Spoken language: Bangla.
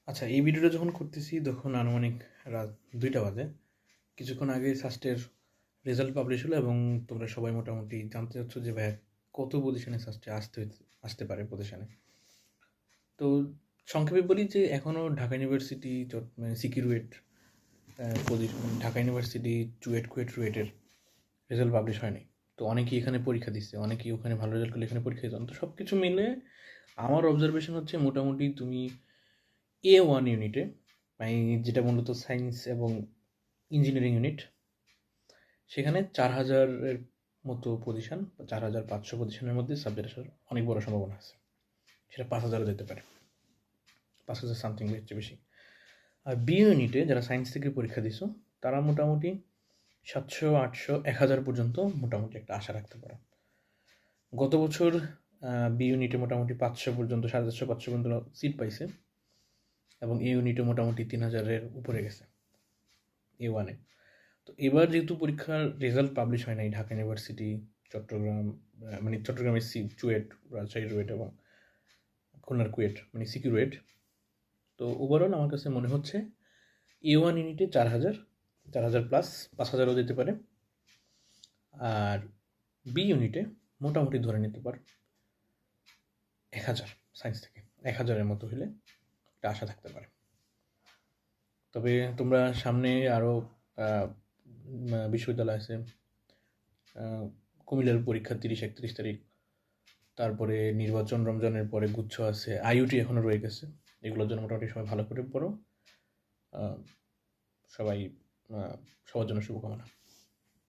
আচ্ছা, এই ভিডিওটা যখন করতেছি তখন আনুমানিক রাত ২টা বাজে। কিছুক্ষণ আগে সাস্টের রেজাল্ট পাবলিশ হলো এবং তোমরা সবাই মোটামুটি জানতে চাচ্ছ যে ভাইয়া কত পজিশনে সাস্টে আসতে পারে পজিশনে। তো সংক্ষেপে বলি যে এখনও ঢাকা ইউনিভার্সিটি মানে সিকিউরুয়েট পজিশন, ঢাকা ইউনিভার্সিটি চুয়েট কুয়েট রুয়েটের রেজাল্ট পাবলিশ হয়নি। তো অনেকেই এখানে পরীক্ষা দিচ্ছে, অনেকেই ওখানে ভালো রেজাল্ট করলে এখানে পরীক্ষা দিচ্ছে। তো সব কিছু মিলে আমার অবজারভেশন হচ্ছে মোটামুটি তুমি A1 ইউনিটে, মানে যেটা মূলত সায়েন্স এবং ইঞ্জিনিয়ারিং ইউনিট, সেখানে ৪,০০০-এর মতো পজিশন, ৪,৫০০ পজিশনের মধ্যে সাবজেক্ট আসার অনেক বড় সম্ভাবনা আছে। সেটা ৫,০০০-ও যেতে পারে, ৫,০০০ সামথিং হচ্ছে বেশি। আর বি ইউনিটে যারা সায়েন্স থেকে পরীক্ষা দিছো তারা মোটামুটি ৭০০, ৮০০, ১,০০০ পর্যন্ত মোটামুটি একটা আশা রাখতে পারো। গত বছর বি ইউনিটে মোটামুটি ৫০০ পর্যন্ত, ৪৫০, ৫০০ পর্যন্ত সিট পাইছে এবং এ ইউনিটে মোটামুটি ৩,০০০-এর উপরে গেছে A1-এ। তো এবার যেহেতু পরীক্ষার রেজাল্ট পাবলিশ হয় নাই ঢাকা ইউনিভার্সিটি, চট্টগ্রাম, মানে চট্টগ্রামের চুয়েট, রাজশাহী রুয়েট এবং খুলনার কুয়েট মানে সিকিউরুয়েট, তো ওভারঅল আমার কাছে মনে হচ্ছে A1 ইউনিটে ৪,০০০, ৪,০০০ প্লাস ৫,০০০-ও যেতে পারে। আর বি ইউনিটে মোটামুটি ধরে নিতে পার ১,০০০ সায়েন্স থেকে, ১,০০০-এর মতো হলে একটা আশা থাকতে পারে। তবে তোমরা সামনে আরও বিশ্ববিদ্যালয় আছে, কুমিল্লার পরীক্ষা ৩০-৩১ তারিখ, তারপরে নির্বাচন, রমজানের পরে গুচ্ছ আছে, আইইউটি এখনও রয়ে গেছে। এগুলোর জন্য মোটামুটি সবাই ভালো করে পড়ো। সবাই সবার জন্য শুভকামনা।